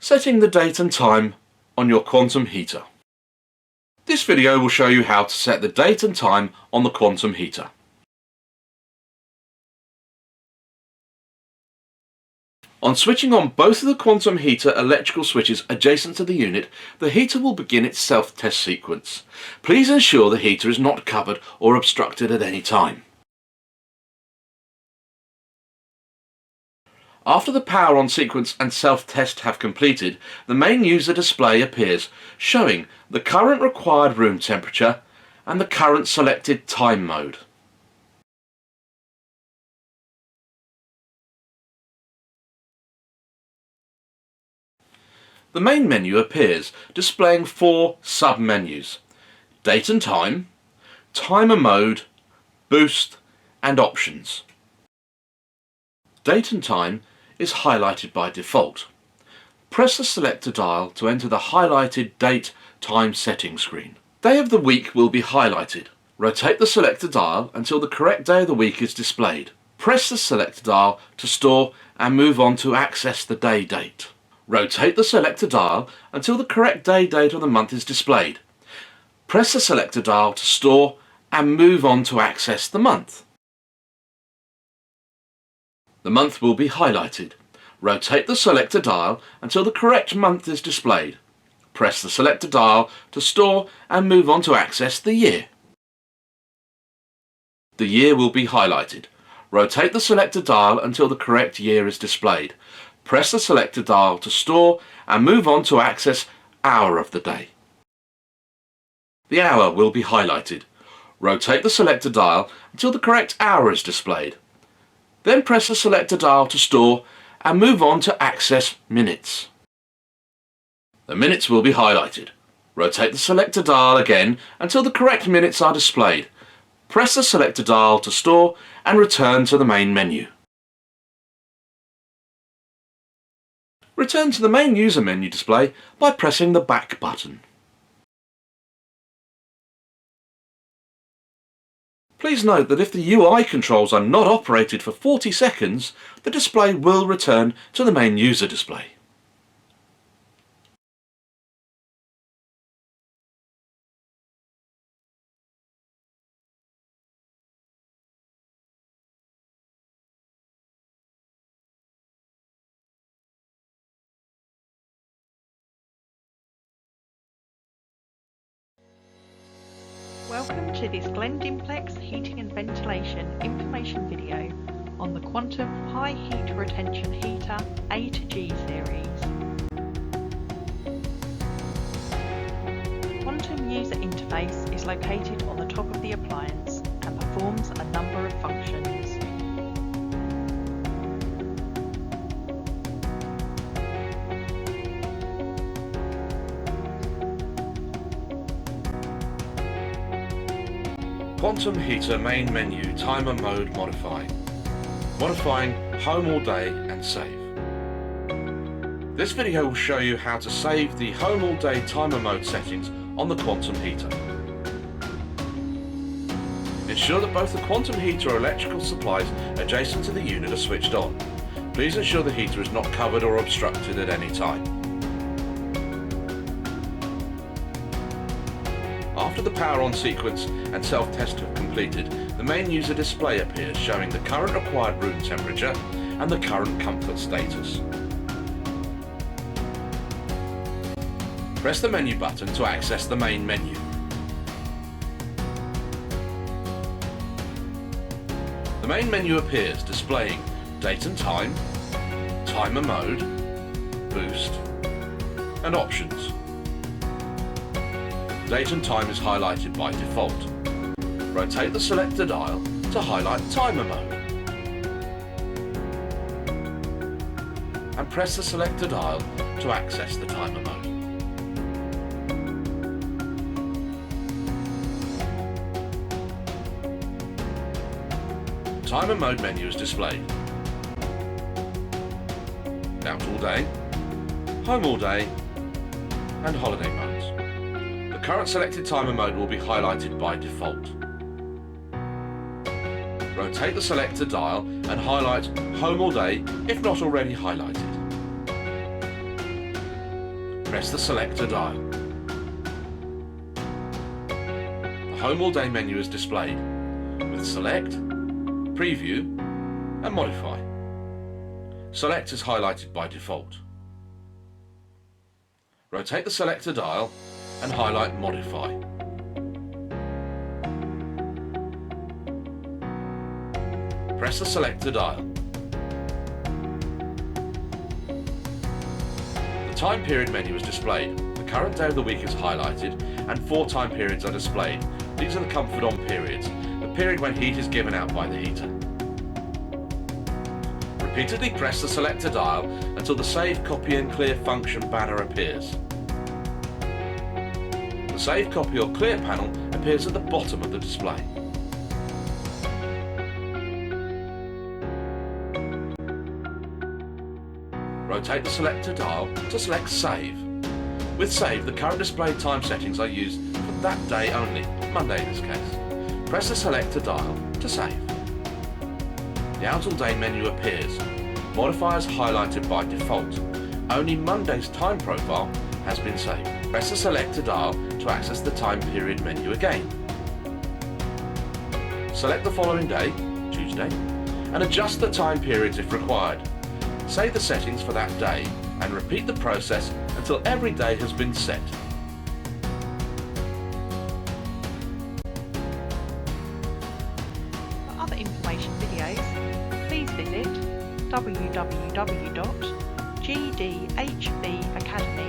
Setting the date and time on your quantum heater. This video will show you how to set the date and time on the quantum heater. On switching on both of the quantum heater electrical switches adjacent to the unit, the heater will begin its self-test sequence. Please ensure the heater is not covered or obstructed at any time. After the power on sequence and self-test have completed, the main user display appears, showing the current required room temperature and the current selected time mode. The main menu appears, displaying 4 sub-menus: date and time, timer mode, boost and options. Date and time is highlighted by default. Press the selector dial to enter the highlighted date time setting screen. Day of the week will be highlighted. Rotate the selector dial until the correct day of the week is displayed. Press the selector dial to store and move on to access the day date. Rotate the selector dial until the correct day date of the month is displayed. Press the selector dial to store and move on to access the month. The month will be highlighted. Rotate the selector dial until the correct month is displayed. Press the selector dial to store and move on to access the year. The year will be highlighted. Rotate the selector dial until the correct year is displayed. Press the selector dial to store and move on to access hour of the day. The hour will be highlighted. Rotate the selector dial until the correct hour is displayed. Then press the selector dial to store and move on to access minutes. The minutes will be highlighted. Rotate the selector dial again until the correct minutes are displayed. Press the selector dial to store and return to the main menu. Return to the main user menu display by pressing the back button. Please note that if the UI controls are not operated for 40 seconds, the display will return to the main user display. Welcome to this Dimplex Heating and Ventilation information video on the Quantum High Heat Retention Heater AtoG series. Quantum user interface is located on the top of the appliance and performs a number of functions. Quantum heater main menu timer mode modify. Modifying home all day and save. This video will show you how to save the home all day timer mode settings on the quantum heater. Ensure that both the quantum heater or electrical supplies adjacent to the unit are switched on. Please ensure the heater is not covered or obstructed at any time. After the power on sequence and self-test have completed, the main user display appears, showing the current required room temperature and the current comfort status. Press the menu button to access the main menu. The main menu appears, displaying date and time, timer mode, boost and options. Date and time is highlighted by default. Rotate the selector dial to highlight timer mode. And press the selector dial to access the timer mode. Timer mode menu is displayed. Out all day, home all day, and holiday modes. The current selected timer mode will be highlighted by default. Rotate the selector dial and highlight home all day if not already highlighted. press the selector dial. The Home All Day menu is displayed with Select, Preview and Modify. Select is highlighted by default. Rotate the selector dial and highlight Modify. Press the selector dial. The time period menu is displayed. The current day of the week is highlighted and 4 time periods are displayed. These are the comfort on periods, the period when heat is given out by the heater. Repeatedly press the selector dial until the Save, Copy and Clear function banner appears. The Save, Copy or Clear panel appears at the bottom of the display. Rotate the selector dial to select Save. With Save, the current displayed time settings are used for that day only, Monday in this case. Press the selector dial to save. The Out All Day menu appears. Modify is highlighted by default. Only Monday's time profile has been saved. Press the selector dial to access the time period menu again. Select the following day, Tuesday, and adjust the time periods if required. Save the settings for that day and repeat the process until every day has been set. For other information videos, please visit www.gdhbacademy.com.